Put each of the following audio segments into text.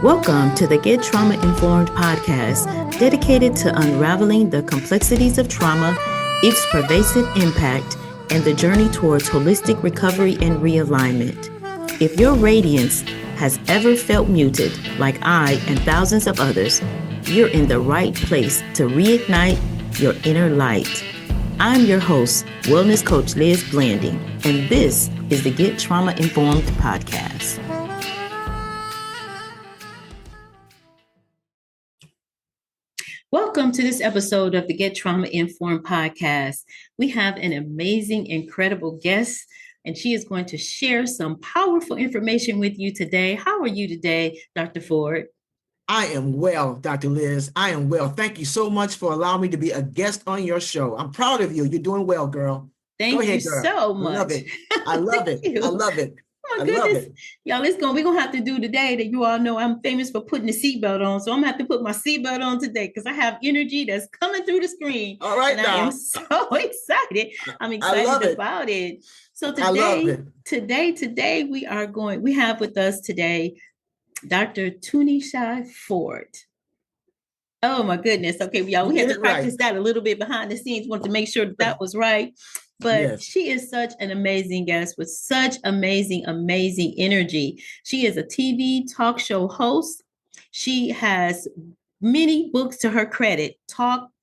Welcome to the Get Trauma Informed podcast, dedicated to unraveling the complexities of trauma, its pervasive impact, and the journey towards holistic recovery and realignment. If your radiance has ever felt muted, like I and thousands of others, you're in the right place to reignite your inner light. I'm your host, Wellness Coach Liz Blanding, and this is the Get Trauma Informed podcast. Welcome to this episode of the Get Trauma Informed podcast. We have an amazing, incredible guest, and she is going to share some powerful information with you today. How are you today, Dr. Ford? I am well, Dr. Liz. I am well. Thank you so much for allowing me to be a guest on your show. I'm proud of you. You're doing well, girl. Thank you so much. I love it. I love it. I love it. Oh my goodness. Y'all, we're going to have to do today that you all know I'm famous for putting the seatbelt on. So I'm going to have to put my seatbelt on today because I have energy that's coming through the screen. All right, and now. I am so excited. I'm excited about it. So today we have with us today Dr. Tunishai Ford. Oh my goodness. Okay, y'all, we had to practice that a little bit behind the scenes. Want to make sure that was right. But yes, she is such an amazing guest with such amazing energy. She is a TV talk show host. She has many books to her credit.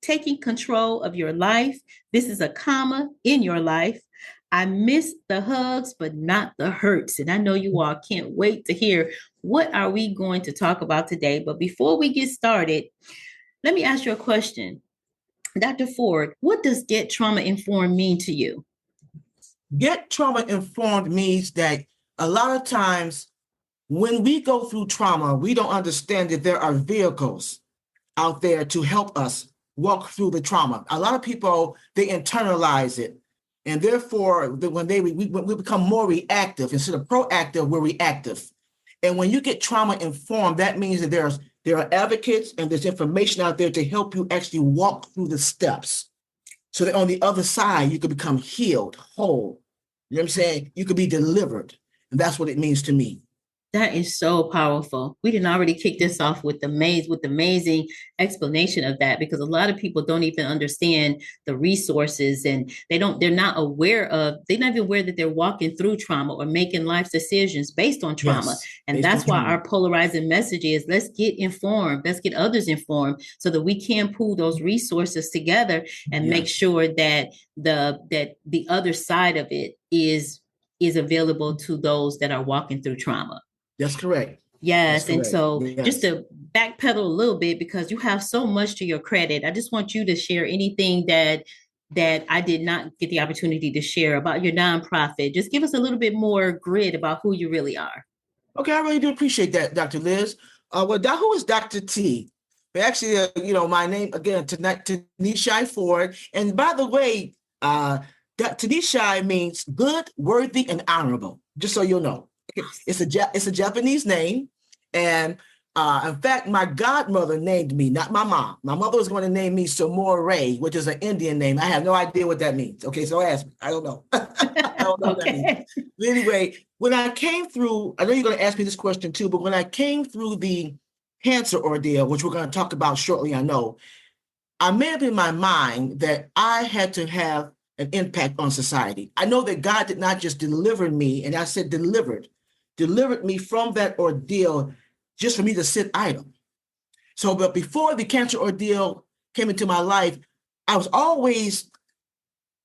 Taking Control of Your Life. This is a comma in your life. I miss the hugs, but not the hurts. And I know you all can't wait to hear what are we going to talk about today. But before we get started, let me ask you a question. Dr. Ford, what does Get Trauma Informed mean to you? Get Trauma Informed means that a lot of times when we go through trauma, we don't understand that there are vehicles out there to help us walk through the trauma. A lot of people, they internalize it. And therefore, when we become more reactive, instead of proactive, we're reactive. And when you get trauma informed, that means that there are advocates and there's information out there to help you actually walk through the steps so that on the other side, you could become healed, whole. You know what I'm saying? You could be delivered. And that's what it means to me. That is so powerful. We didn't already kick this off with the amazing explanation of that, because a lot of people don't even understand the resources, and they're not even aware that they're walking through trauma or making life decisions based on trauma. Yes, and that's why our polarizing message is, let's get informed, let's get others informed so that we can pool those resources together and make sure that the other side of it is available to those that are walking through trauma. That's correct. Yes. That's correct. And so just to backpedal a little bit, because you have so much to your credit, I just want you to share anything that I did not get the opportunity to share about your nonprofit. Just give us a little bit more grid about who you really are. Okay, I really do appreciate that, Dr. Liz. Who is Dr. T? But actually, my name, again, Tunishai Ford. And by the way, Tunishai means good, worthy, and honorable, just so you'll know. It's a Japanese name. And in fact, my godmother named me, not my mom. My mother was going to name me Samore, which is an Indian name. I have no idea what that means. Okay, so ask me. I don't know. I don't know what that means. But anyway, when I came through, I know you're going to ask me this question too, but when I came through the cancer ordeal, which we're going to talk about shortly, I know, I made up in my mind that I had to have an impact on society. I know that God did not just deliver me, and I said delivered me from that ordeal just for me to sit idle. So, but before the cancer ordeal came into my life, I was always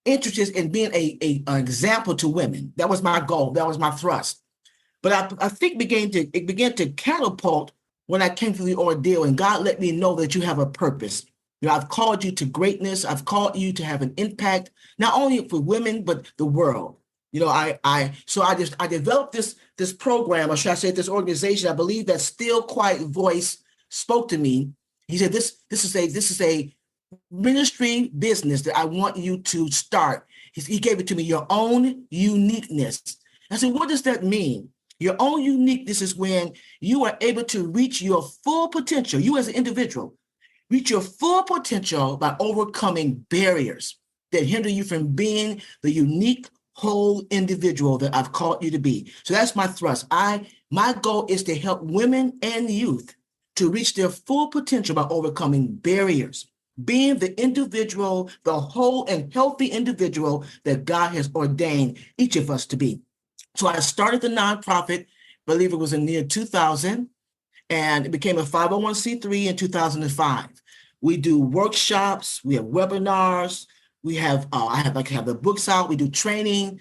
interested in being an example to women. That was my goal. That was my thrust. But I think it began to catapult when I came through the ordeal, and God let me know that you have a purpose. I've called you to greatness. I've called you to have an impact, not only for women, but the world. I developed this program, or should I say this organization. I believe that still quiet voice spoke to me. He said, this is a ministry business that I want you to start. He gave it to me, your own uniqueness. I said, what does that mean? Your own uniqueness is when you are able to reach your full potential, you as an individual, reach your full potential by overcoming barriers that hinder you from being the unique, whole individual that I've called you to be. So that's my thrust. My goal is to help women and youth to reach their full potential by overcoming barriers, being the individual, the whole and healthy individual that God has ordained each of us to be. So I started the nonprofit, I believe it was in the year 2000, and it became a 501c3 in 2005. We do workshops, we have webinars, we have I have the books out, we do training.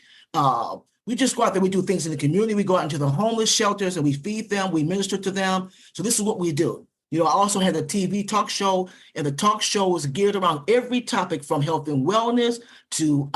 We just go out there, we do things in the community. We go out into the homeless shelters and we feed them, we minister to them. So this is what we do. I also had a TV talk show, and the talk show was geared around every topic from health and wellness to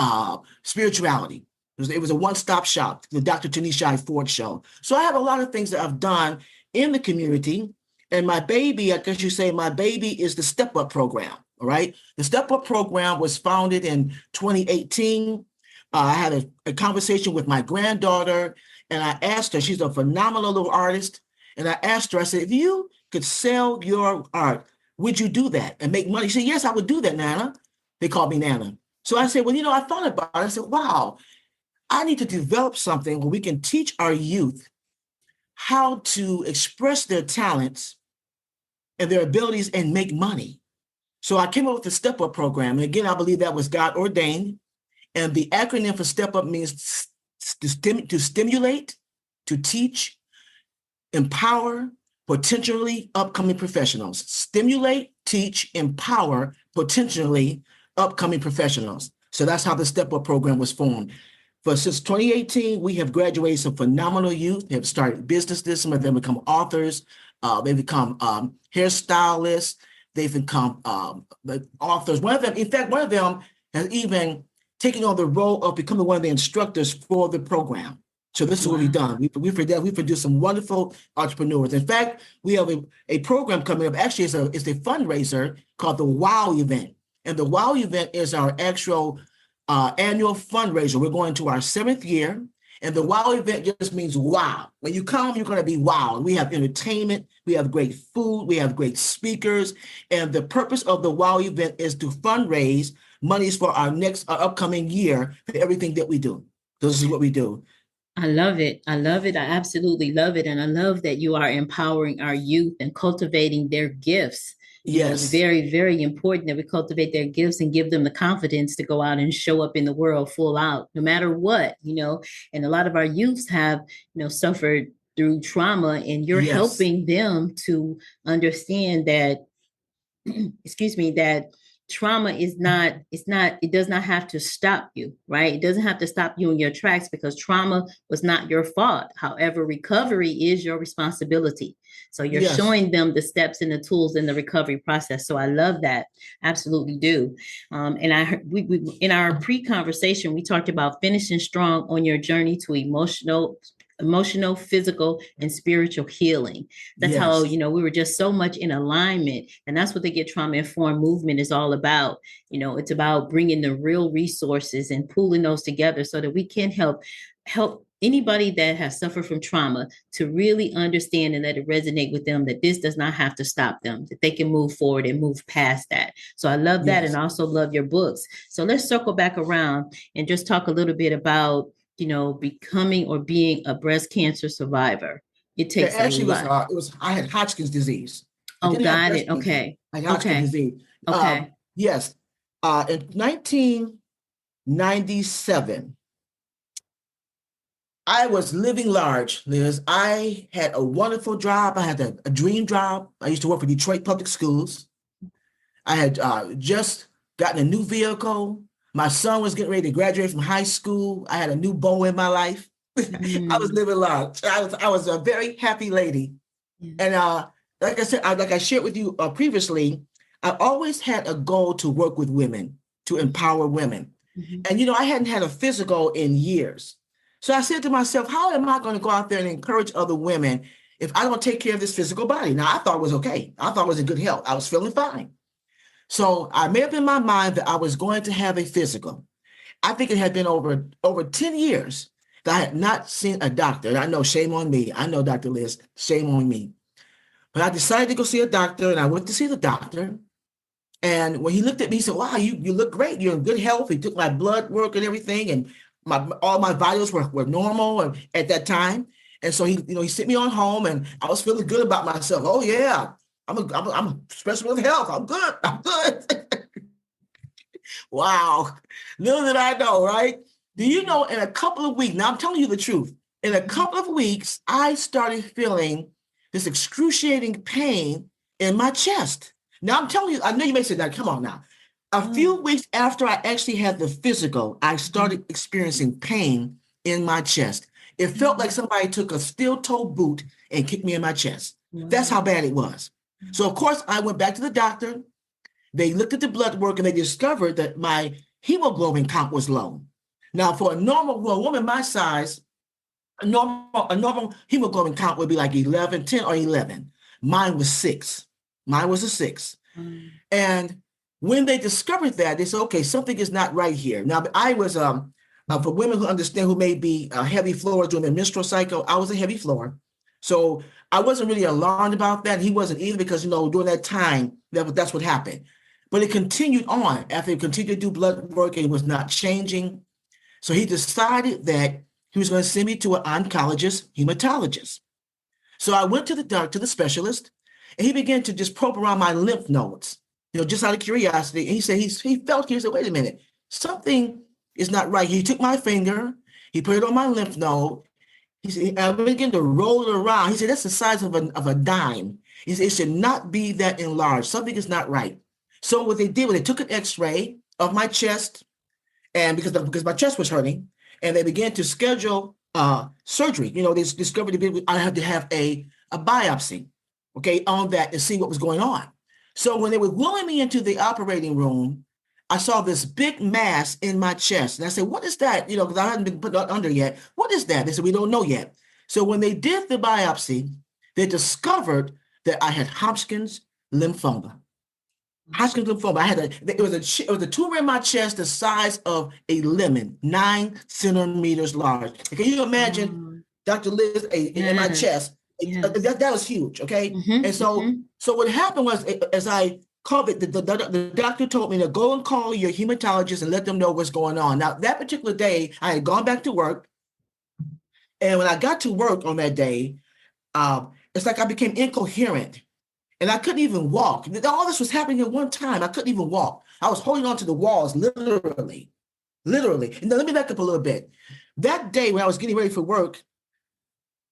spirituality. It was a one-stop shop, the Dr. Tunishai Ford show. So I have a lot of things that I've done in the community. And my baby, I guess you say my baby is the Step Up program, all right? The Step Up program was founded in 2018. I had a conversation with my granddaughter, and I asked her, she's a phenomenal little artist, and I asked her, I said, if you could sell your art, would you do that and make money? She said, yes, I would do that, Nana. They called me Nana. So I said, well, I thought about it. I said, wow, I need to develop something where we can teach our youth how to express their talents and their abilities and make money. So I came up with the Step Up program. And again, I believe that was God ordained. And the acronym for Step Up means to stimulate, to teach, empower potentially upcoming professionals. Stimulate, teach, empower potentially upcoming professionals. So that's how the Step Up program was formed. Since 2018, we have graduated some phenomenal youth. They have started businesses. Some of them become authors. They become hairstylists. They've become authors. One of them has even taken on the role of becoming one of the instructors for the program. So this is what we've done. We produced some wonderful entrepreneurs. In fact, we have a program coming up. Actually, it's a fundraiser called the WOW event. And the WOW event is our actual annual fundraiser. We're going to our 7th year. And the WOW event just means wow. When you come, you're going to be wow. We have entertainment. We have great food. We have great speakers. And the purpose of the WOW event is to fundraise monies for our upcoming year for everything that we do. So this is what we do. I love it. I love it. I absolutely love it. And I love that you are empowering our youth and cultivating their gifts. It's very, very important that we cultivate their gifts and give them the confidence to go out and show up in the world full out, no matter what, and a lot of our youths have, suffered through trauma, and you're helping them to understand that, that trauma it does not have to stop you, right? It doesn't have to stop you in your tracks, because trauma was not your fault. However, recovery is your responsibility. So you're showing them the steps and the tools in the recovery process. So I love that. Absolutely do. And we in our pre-conversation, we talked about finishing strong on your journey to emotional, physical, and spiritual healing. That's how, we were just so much in alignment. And that's what the Get Trauma Informed movement is all about. It's about bringing the real resources and pooling those together so that we can help anybody that has suffered from trauma to really understand and let it resonate with them, that this does not have to stop them, that they can move forward and move past that. So I love that. And I also love your books. So let's circle back around and just talk a little bit about becoming or being a breast cancer survivir. It takes a lot. I had Hodgkin's disease. Oh, got it. Okay. I had Hodgkin's disease. Okay. Yes. In 1997, I was living large, Liz. I had a wonderful job. I had a dream job. I used to work for Detroit Public Schools. I had just gotten a new vehicle. My son was getting ready to graduate from high school. I had a new beau in my life. I was living large. I was a very happy lady. And like I said, like I shared with you previously, I always had a goal to work with women, to empower women. And, I hadn't had a physical in years. So I said to myself, how am I going to go out there and encourage other women if I don't take care of this physical body? Now, I thought it was okay. I thought it was in good health. I was feeling fine. So I made up in my mind that I was going to have a physical. I think it had been over 10 years that I had not seen a doctor. And I know, shame on me. I know, Dr. Liz, shame on me. But I decided to go see a doctor, and I went to see the doctor. And when he looked at me, he said, wow, you look great. You're in good health. He took my blood work and everything. And all my vitals were normal at that time. And so he sent me on home, and I was feeling good about myself. Oh yeah, I'm a special with health. I'm good. I'm good. Wow. Little did I know, right? Do you know, in a couple of weeks, now I'm telling you the truth, in a couple of weeks, I started feeling this excruciating pain in my chest. Now I'm telling you, I know you may say that, come on now. A few weeks after I actually had the physical, I started experiencing pain in my chest. It felt like somebody took a steel-toe boot and kicked me in my chest. That's how bad it was. So of course, I went back to the doctor. They looked at the blood work and they discovered that my hemoglobin count was low. Now, for a woman my size, a normal hemoglobin count would be like 11, 10 or 11. Mine was 6. Mine was a 6. And when they discovered that, they said, okay, something is not right here. Now, I was, for women who understand, who may be heavy floors during their menstrual cycle, I was a heavy floor. So I wasn't really alarmed about that. He wasn't either, because, during that time, that's what happened. But it continued on. After he continued to do blood work, it was not changing. So he decided that he was going to send me to an oncologist, hematologist. So I went to the specialist, and he began to just probe around my lymph nodes, just out of curiosity. And he said, he said, wait a minute, something is not right. He took my finger, he put it on my lymph node. He said, I began to roll it around. He said, that's the size of a dime. He said, it should not be that enlarged. Something is not right. So what they did was they took an x-ray of my chest, and because my chest was hurting, and they began to schedule surgery. They discovered I had to have a biopsy, okay, on that to see what was going on. So when they were wheeling me into the operating room, I saw this big mass in my chest. And I said, what is that? Because I hadn't been put under yet. What is that? They said, we don't know yet. So when they did the biopsy, they discovered that I had Hodgkin's lymphoma. Hodgkin's lymphoma. It was a tumor in my chest the size of a lemon, 9 centimeters large. Can you imagine, Dr. Liz, in my chest? That was huge, okay? And so what happened was, as I called it, the doctor told me to go and call your hematologist and let them know what's going on. Now, that particular day, I had gone back to work. And when I got to work on that day, it's like I became incoherent. And I couldn't even walk. All this was happening at one time. I couldn't even walk. I was holding on to the walls, literally. And now let me back up a little bit. That day when I was getting ready for work,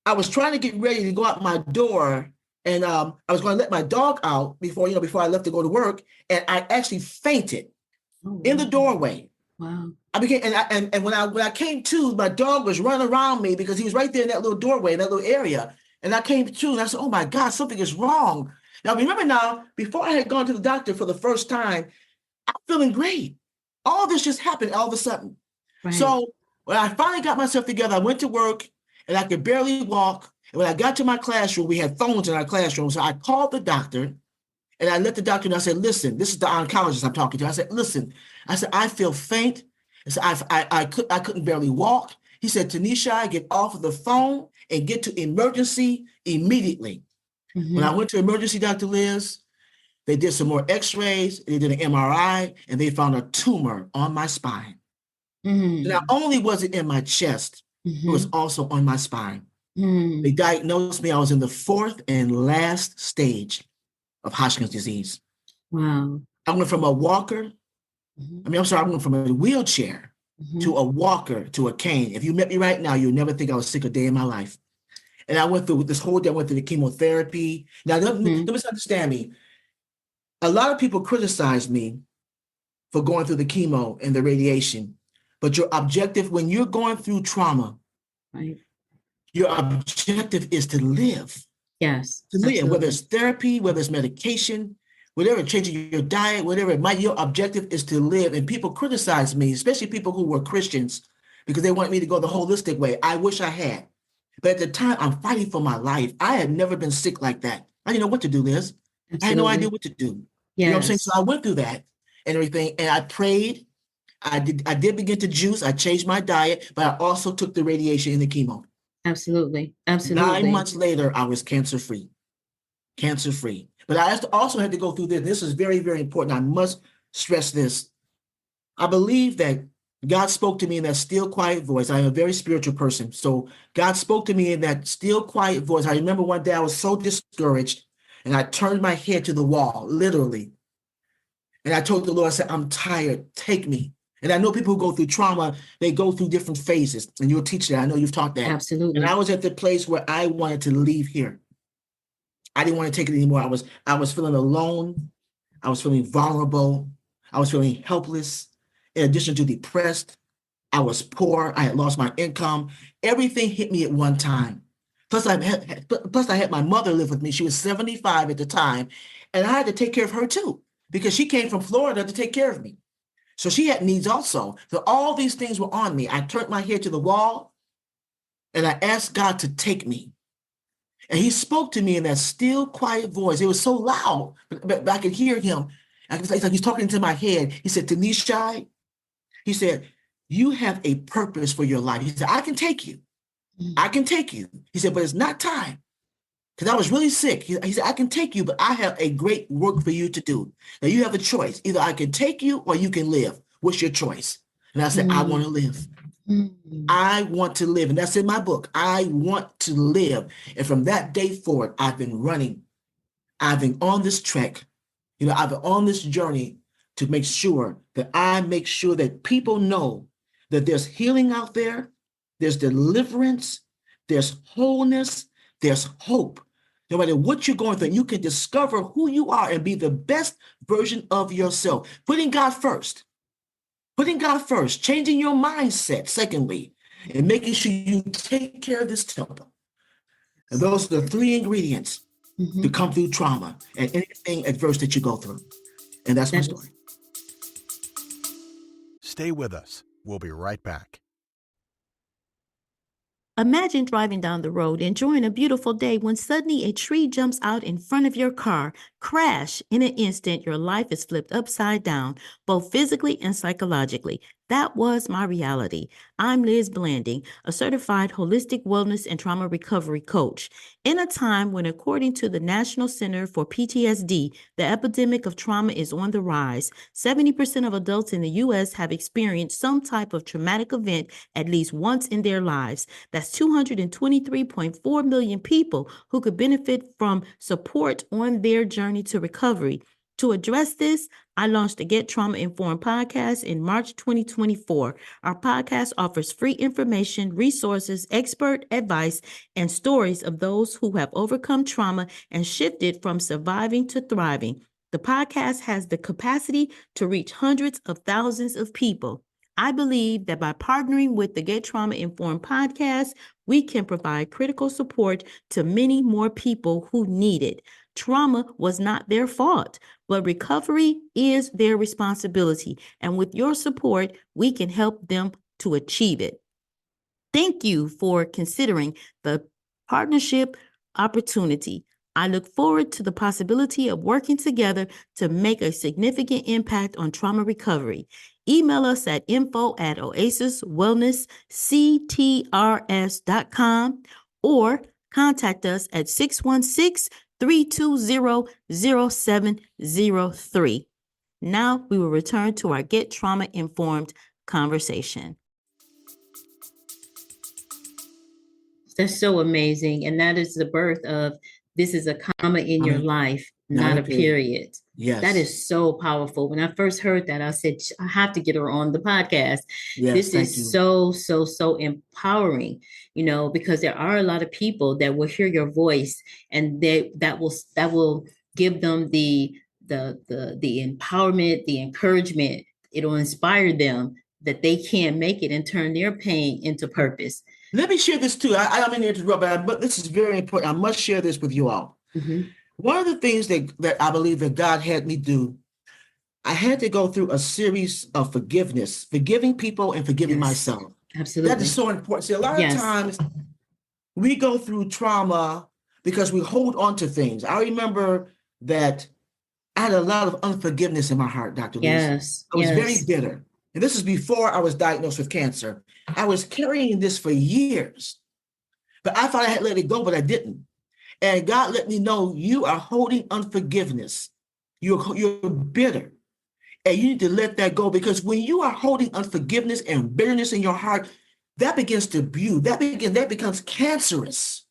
I was trying to get ready to go out my door, and I was going to let my dog out before I left to go to work, and I actually fainted in the doorway. Wow. I became, and when I came to, my dog was running around me because he was right there in that little doorway, in that little area. And I came to, and I said, oh my God, something is wrong. Now, remember before I had gone to the doctor for the first time, I'm feeling great. All this just happened all of a sudden. Right. So when I finally got myself together, I went to work, and I could barely walk. And when I got to my classroom, we had phones in our classroom. So I called the doctor, and I let the doctor know. I said, listen, this is the oncologist I'm talking to. I said, listen, I feel faint. I said, I couldn't barely walk. He said, Tunishai, get off of the phone and get to emergency immediately. When I went to emergency, Dr. Liz, they did some more x-rays, they did an MRI, and they found a tumor on my spine. So not only was it in my chest, it was also on my spine. They diagnosed me. I was in the 4th and last stage of Hodgkin's disease. Wow. I went from a walker, I went from a wheelchair to a walker to a cane. If you met me right now, you'll never think I was sick a day in my life. And I went through this whole day. I went through the chemotherapy. Now, don't misunderstand me. A lot of people criticize me for going through the chemo and the radiation. But your objective, when you're going through trauma, right, your objective is to live. Yes. To live, whether it's therapy, whether it's medication, whatever, changing your diet, whatever it might, your objective is to live. And people criticize me, especially people who were Christians, because they want me to go the holistic way. I wish I had. But at the time, I'm fighting for my life. I had never been sick like that. I didn't know what to do, Liz. Absolutely. I had no idea what to do. Yes. You know what I'm saying? So I went through that and everything, and I prayed. I did begin to juice. I changed my diet, but I also took the radiation and the chemo. Absolutely. 9 months later, I was cancer-free. Cancer-free. But I also had to go through this. This is very, very important. I must stress this. I believe that God spoke to me in that still, quiet voice. I am a very spiritual person. So God spoke to me in that still, quiet voice. I remember one day I was so discouraged and I turned my head to the wall, literally. And I told the Lord, I said, I'm tired. Take me. And I know people who go through trauma, they go through different phases. And you'll teach that. I know you've taught that. Absolutely. And I was at the place where I wanted to leave here. I didn't want to take it anymore. I was feeling alone. I was feeling vulnerable. I was feeling helpless. In addition to depressed, I was poor. I had lost my income. Everything hit me at one time. Plus, I had my mother live with me. She was 75 at the time, and I had to take care of her too, because she came from Florida to take care of me. So she had needs also. So all these things were on me. I turned my head to the wall, and I asked God to take me. And he spoke to me in that still, quiet voice. It was so loud, but I could hear him. It's like he's talking to my head. He said, Tunishai, he said, you have a purpose for your life. He said, I can take you. I can take you. He said, but it's not time. Because I was really sick. He said, I can take you, but I have a great work for you to do. Now you have a choice. Either I can take you or you can live. What's your choice? And I said, I want to live. I want to live. And that's in my book. I want to live. And from that day forward, I've been running. I've been on this trek. I've been on this journey to make sure that people know that there's healing out there, there's deliverance, there's wholeness, there's hope. No matter what you're going through, you can discover who you are and be the best version of yourself. Putting God first, changing your mindset, secondly, and making sure you take care of this temple. And those are the three ingredients to come through trauma and anything adverse that you go through. And that's my story. Stay with us. We'll be right back. Imagine driving down the road, enjoying a beautiful day when suddenly a tree jumps out in front of your car. Crash! In an instant, your life is flipped upside down, both physically and psychologically. That was my reality. I'm Liz Blanding, a certified holistic wellness and trauma recovery coach. In a time when, according to the National Center for PTSD, the epidemic of trauma is on the rise, 70% of adults in the U.S. have experienced some type of traumatic event at least once in their lives. That's 223.4 million people who could benefit from support on their journey to recovery. To address this, I launched the Get Trauma Informed podcast in March 2024. Our podcast offers free information, resources, expert advice, and stories of those who have overcome trauma and shifted from surviving to thriving. The podcast has the capacity to reach hundreds of thousands of people. I believe that by partnering with the Get Trauma Informed podcast, we can provide critical support to many more people who need it. Trauma was not their fault, but recovery is their responsibility. And with your support, we can help them to achieve it. Thank you for considering the partnership opportunity. I look forward to the possibility of working together to make a significant impact on trauma recovery. Email us at info@oasiswellnessctrs.com or contact us at 616-320-0703. Now we will return to our Get Trauma Informed conversation. That's so amazing. And that is the birth of this is a comma in your life, not a period. Yes. That is so powerful. When I first heard that, I said, I have to get her on the podcast. Yes, this is so empowering, because there are a lot of people that will hear your voice and that will give them the empowerment, the encouragement. It'll inspire them that they can make it and turn their pain into purpose. Let me share this too. I don't mean to interrupt, but this is very important. I must share this with you all. Mm-hmm. One of the things that I believe that God had me do, I had to go through a series of forgiveness, forgiving people and forgiving myself. Absolutely. That is so important. See, a lot of times we go through trauma because we hold on to things. I remember that I had a lot of unforgiveness in my heart, Dr. Liz. Yes. I was very bitter. And this is before I was diagnosed with cancer. I was carrying this for years, but I thought I had let it go, but I didn't. And God let me know you are holding unforgiveness. You're bitter. And you need to let that go, because when you are holding unforgiveness and bitterness in your heart, that begins to that becomes cancerous.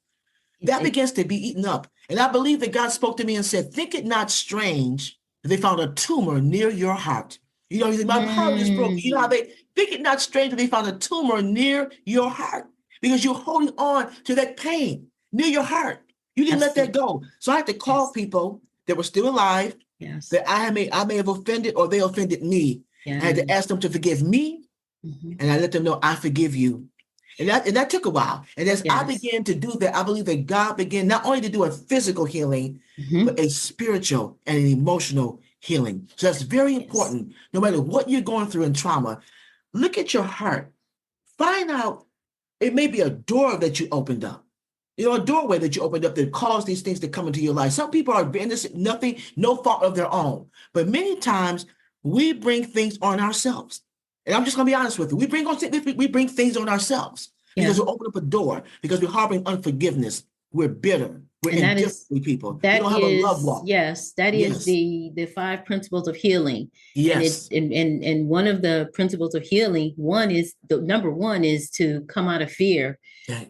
That begins to be eaten up. And I believe that God spoke to me and said, think it not strange that they found a tumor near your heart. You know, he said, my heart is broken. You know how they think it not strange that they found a tumor near your heart, because you're holding on to that pain near your heart. You didn't let that go. So I had to call people that were still alive, that I may have offended, or they offended me. I had to ask them to forgive me, and I let them know I forgive you. And that took a while. And as I began to do that, I believe that God began not only to do a physical healing, but a spiritual and an emotional healing. So that's very important. No matter what you're going through in trauma, look at your heart. Find out, it may be a door that you opened up. You know, a doorway that you opened up that caused these things to come into your life. Some people are innocent, nothing, no fault of their own. But many times we bring things on ourselves. And I'm just going to be honest with you. We bring things on ourselves because we open up a door, because we're harboring unforgiveness. We're bitter. We're indifferent people. We don't have a love walk. Yes, that is the 5 principles of healing. Yes. And one of the principles of healing, number one is to come out of fear,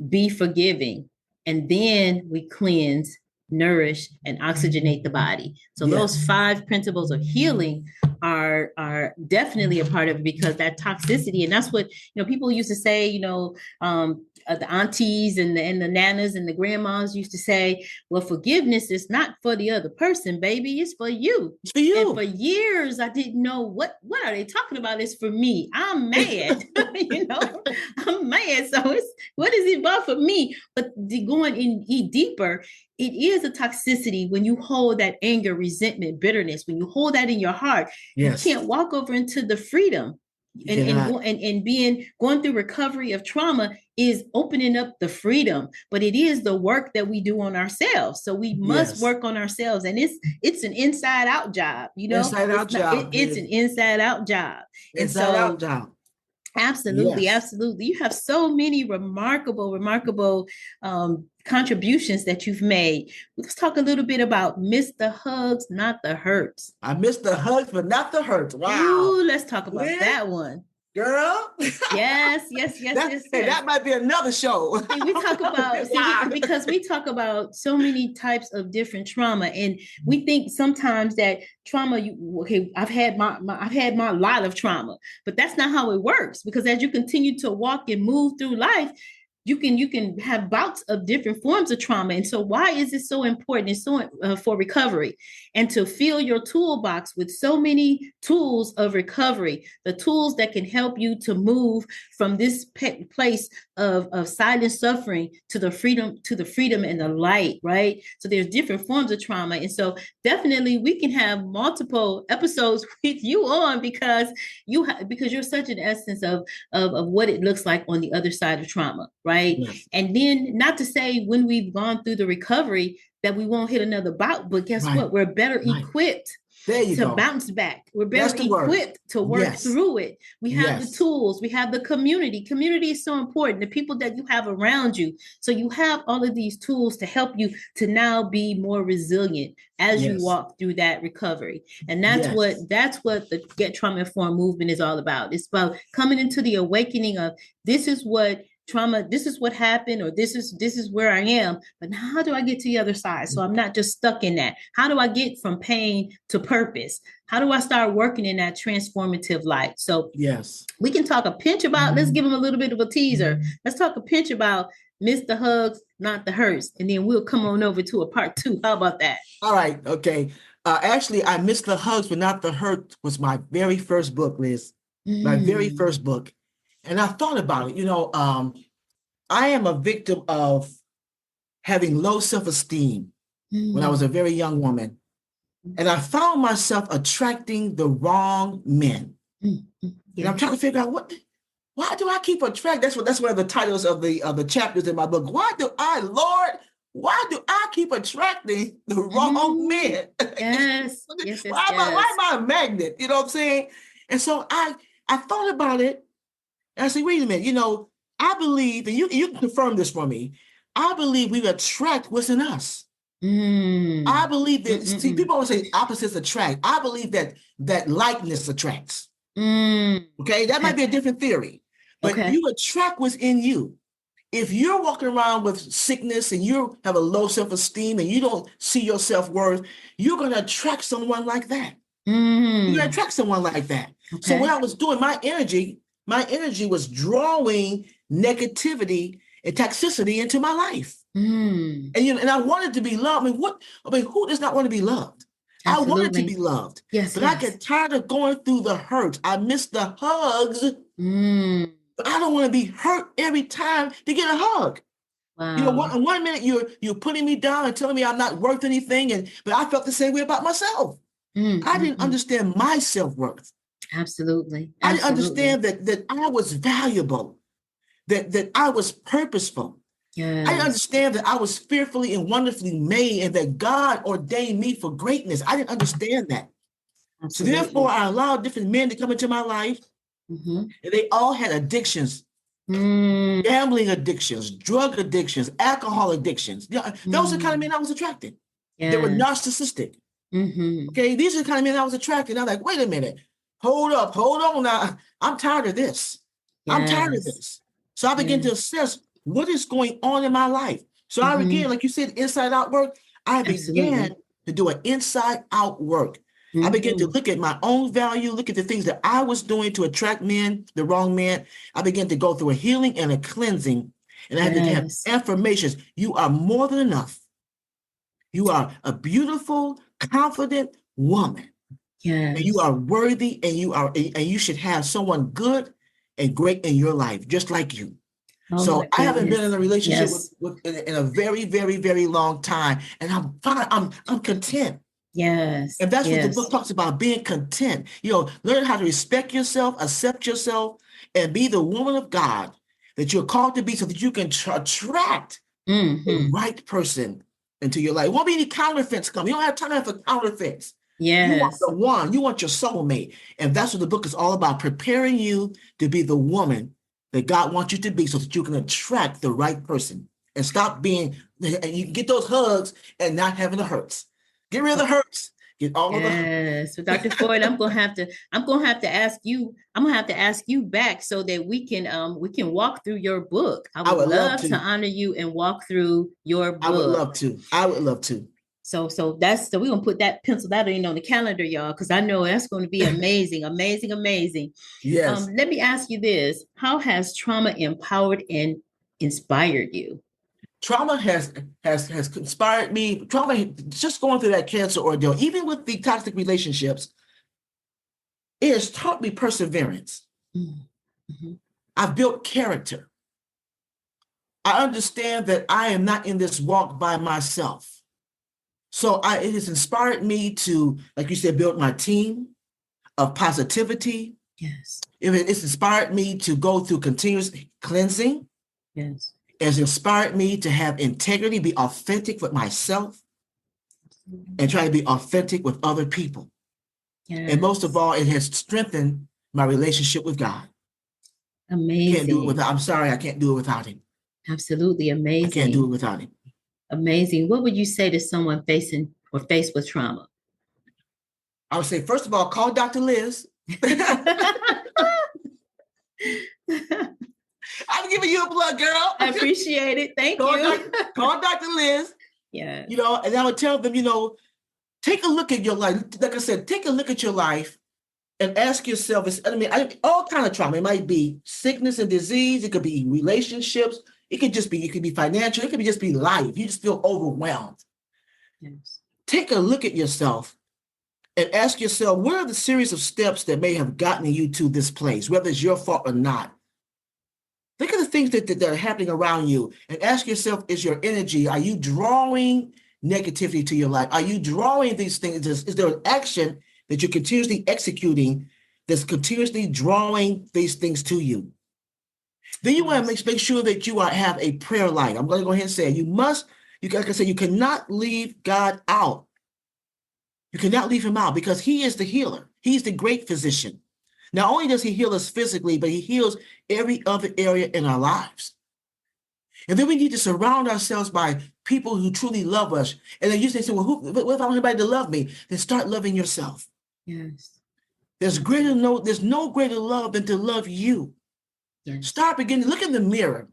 be forgiving, and then we cleanse, nourish, and oxygenate the body. So those 5 principles of healing are definitely a part of it, because that toxicity, and that's what, people used to say, the aunties and the nanas and the grandmas used to say, well, forgiveness is not for the other person, baby, it's for you. It's for you. And for years I didn't know what are they talking about. It's for me. I'm mad. I'm mad. So what is it about for me? But going in deeper, it is a toxicity when you hold that anger, resentment, bitterness. When you hold that in your heart, you can't walk over into the freedom. And going through recovery of trauma is opening up the freedom, but it is the work that we do on ourselves. So we must work on ourselves, and it's an inside out job. It's an inside out job. Inside out job. Absolutely. Absolutely. You have so many remarkable contributions that you've made. Let's talk a little bit about Miss the Hugs, Not the Hurts. I miss the hugs, but not the hurts. Wow. Ooh, let's talk about that one. Girl. Yes. Hey, that might be another show. We talk about because we talk about so many types of different trauma, and we think sometimes that trauma. I've had my lot of trauma, but that's not how it works. Because as you continue to walk and move through life, you can have bouts of different forms of trauma. And so why is it so important? It's so for recovery, and to fill your toolbox with so many tools of recovery, the tools that can help you to move from this place of silent suffering to the freedom and the light, right? So there's different forms of trauma. And so definitely we can have multiple episodes with you on, because you're such an essence of what it looks like on the other side of trauma, right? Yes. And then, not to say when we've gone through the recovery that we won't hit another bout, but guess what? We're better equipped to bounce back. We're better equipped to work through it. We have the tools. We have the community. Community is so important. The people that you have around you. So you have all of these tools to help you to now be more resilient as you walk through that recovery. And that's what the Get Trauma Informed movement is all about. It's about coming into the awakening of, this is what trauma, this is what happened, or this is where I am, but now how do I get to the other side? So I'm not just stuck in that. How do I get from pain to purpose? How do I start working in that transformative light? So we can talk a pinch about, let's give them a little bit of a teaser. Let's talk a pinch about Miss the Hugs, Not the Hurts, and then we'll come on over to a part 2. How about that? All right. Okay. Actually, I Miss the Hugs, but Not the Hurt was my very first book, Liz. My very first book. And I thought about it, I am a victim of having low self-esteem when I was a very young woman. And I found myself attracting the wrong men. And I'm trying to figure out why do I keep attracting? That's one of the titles of the chapters in my book. Why do I keep attracting the wrong men? Yes. Why am I a magnet? You know what I'm saying? And so I thought about it. And I said, wait a minute, I believe, and you can confirm this for me, I believe we attract what's in us. I believe that, see, people always say opposites attract. I believe that likeness attracts. Okay, that might be a different theory, but you attract what's in you. If you're walking around with sickness and you have a low self-esteem and you don't see your self-worth, you're going to attract someone like that. You're going to attract someone like that. So what I was doing, my energy was drawing negativity and toxicity into my life. And I wanted to be loved. Who does not want to be loved? Absolutely. I wanted to be loved. Yes, but I get tired of going through the hurt. I miss the hugs. But I don't want to be hurt every time to get a hug. Wow. One minute you're putting me down and telling me I'm not worth anything, but I felt the same way about myself. I didn't understand my self-worth. Absolutely. I didn't understand that I was valuable, that I was purposeful. Yes. I didn't understand that I was fearfully and wonderfully made and that God ordained me for greatness. I didn't understand that. Absolutely. So therefore, I allowed different men to come into my life, and they all had addictions, gambling addictions, drug addictions, alcohol addictions. Those are the kind of men I was attracted. Yes. They were narcissistic. Okay, these are the kind of men I was attracted. I'm like, wait a minute, hold on now. I'm tired of this. Yes. I'm tired of this. So I began to assess what is going on in my life. So I began, like you said, inside out work. I began to do an inside out work. I began to look at my own value, look at the things that I was doing to attract men, the wrong man. I began to go through a healing and a cleansing. And I had to have affirmations. You are more than enough. You are a beautiful, confident woman. Yes. And you are worthy, and you should have someone good and great in your life, just like you. Oh, so I haven't been in a relationship in a very, very, very long time, and I'm fine. I'm content. Yes. And that's what the book talks about, being content. Learn how to respect yourself, accept yourself, and be the woman of God that you're called to be, so that you can attract the right person into your life. It won't be any counterfeits come. You don't have time for counterfeits. Yes. You want the one. You want your soulmate. And that's what the book is all about, preparing you to be the woman that God wants you to be, so that you can attract the right person and stop being, and you can get those hugs and not having the hurts. Get rid of the hurts. Get all of the hurts. So Dr. Ford, I'm gonna have to ask you back so that we can walk through your book. I would love to honor you and walk through your book. I would love to. So we're gonna put that pencil that in on the calendar, y'all, because I know that's going to be amazing, amazing, amazing. Yes. Let me ask you this: how has trauma empowered and inspired you? Trauma has inspired me. Trauma, just going through that cancer ordeal, even with the toxic relationships, it has taught me perseverance. I've built character. I understand that I am not in this walk by myself. So it has inspired me to, like you said, build my team of positivity. Yes. It's inspired me to go through continuous cleansing. Yes. It's inspired me to have integrity, be authentic with myself, and try to be authentic with other people. Yes. And most of all, it has strengthened my relationship with God. Amazing. Can't do it without. I'm sorry, I can't do it without him. Absolutely amazing. I can't do it without him. Amazing. What would you say to someone faced with trauma? I would say, first of all, call Dr. Liz. I'm giving you a plug, girl. I appreciate it. Thank you. Call Dr. Liz. Yeah. And I would tell them, take a look at your life. Like I said, take a look at your life and ask yourself, all kind of trauma. It might be sickness and disease. It could be relationships. It could be financial. It could just be life. You just feel overwhelmed. Yes. Take a look at yourself and ask yourself, what are the series of steps that may have gotten you to this place, whether it's your fault or not? Think of the things that are happening around you and ask yourself, is your energy, are you drawing negativity to your life? Are you drawing these things? Is there an action that you're continuously executing that's continuously drawing these things to you? Then you want to make sure that you have a prayer life. I'm going to go ahead and say, like I said, you cannot leave God out. You cannot leave him out because he is the healer. He's the great physician. Not only does he heal us physically, but he heals every other area in our lives. And then we need to surround ourselves by people who truly love us. And then you say, well, what if I don't have anybody to love me? Then start loving yourself. Yes. There's no greater love than to love you. Yes. Start beginning, look in the mirror.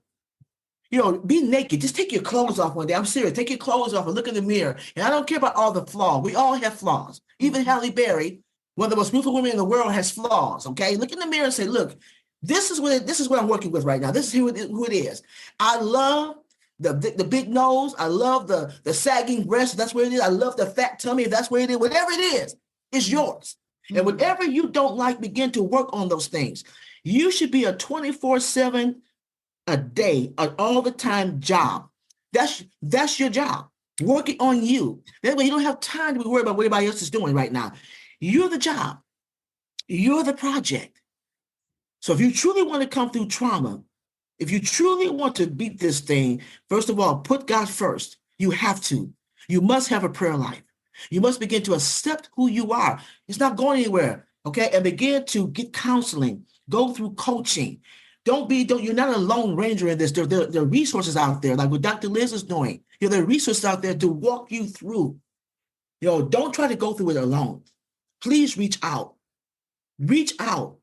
Be naked. Just take your clothes off one day. I'm serious. Take your clothes off and look in the mirror. And I don't care about all the flaws. We all have flaws. Even Halle Berry, one of the most beautiful women in the world, has flaws. Okay, look in the mirror and say, "Look, this is what I'm working with right now. This is who it is. I love the big nose. I love the sagging breast. That's where it is. I love the fat tummy. If that's where it is. Whatever it is, it's yours. And whatever you don't like, begin to work on those things. You should be a 24/7." A day, an all the time job. That's your job. Working on you. That way you don't have time to be worried about what everybody else is doing right now. You're the job. You're the project. So if you truly want to come through trauma, if you truly want to beat this thing, first of all, put God first. You have to. You must have a prayer life. You must begin to accept who you are. It's not going anywhere. Okay. And begin to get counseling. Go through coaching. You're not a lone ranger in this. There are resources out there, like what Dr. Liz is doing. There are resources out there to walk you through. Don't try to go through it alone. Please reach out. Reach out.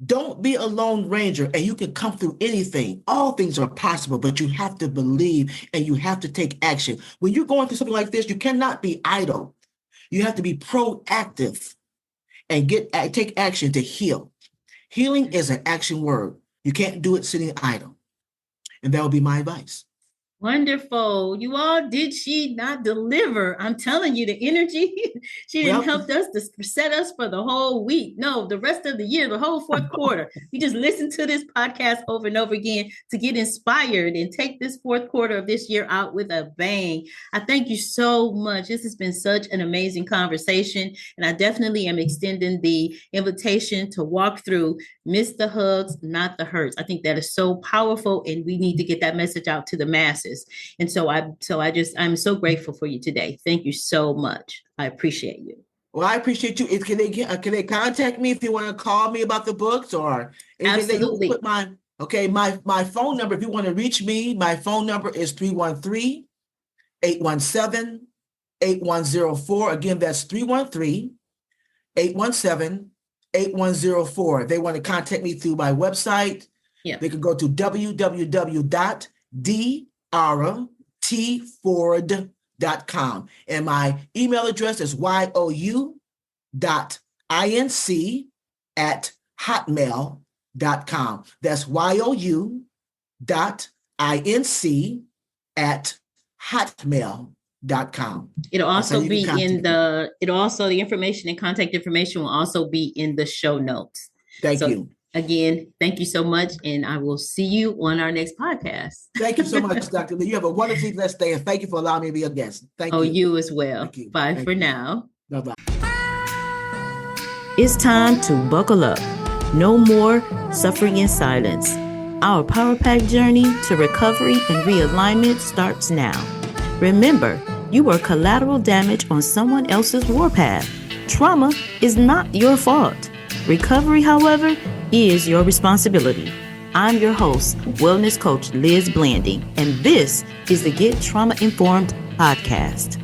Don't be a lone ranger, and you can come through anything. All things are possible, but you have to believe and you have to take action. When you're going through something like this, you cannot be idle. You have to be proactive and take action to heal. Healing is an action word. You can't do it sitting idle. And that will be my advice. Wonderful. You all, did she not deliver? I'm telling you, the energy, she didn't help us to set us for the whole week. No, the rest of the year, the whole fourth quarter. You just listen to this podcast over and over again to get inspired and take this fourth quarter of this year out with a bang. I thank you so much. This has been such an amazing conversation. And I definitely am extending the invitation to walk through Miss the Hugs, Not the Hurts. I think that is so powerful, and we need to get that message out to the masses. And so I'm so grateful for you today. Thank you so much. I appreciate you. Well, I appreciate you. Can they contact me if you want to call me about the books or anything? Absolutely. Put my phone number. If you want to reach me, my phone number is 313-817-8104. Again, that's 313-817-8104. If they want to contact me through my website, they can go to www.dratford.com. And my email address is you.inc@hotmail.com. That's you.inc@hotmail.com. It'll also be the information and contact information will also be in the show notes. Thank you. Again, thank you so much, and I will see you on our next podcast. Thank you so much, Dr. Lee. You have a wonderfully blessed day, and thank you for allowing me to be a guest. Thank you. You as well. Bye for now. Bye-bye. It's time to buckle up. No more suffering in silence. Our Power Pack journey to recovery and realignment starts now. Remember, you were collateral damage on someone else's warpath. Trauma is not your fault. Recovery, however, is your responsibility. I'm your host, Wellness Coach Liz Blanding, and this is the Get Trauma Informed podcast.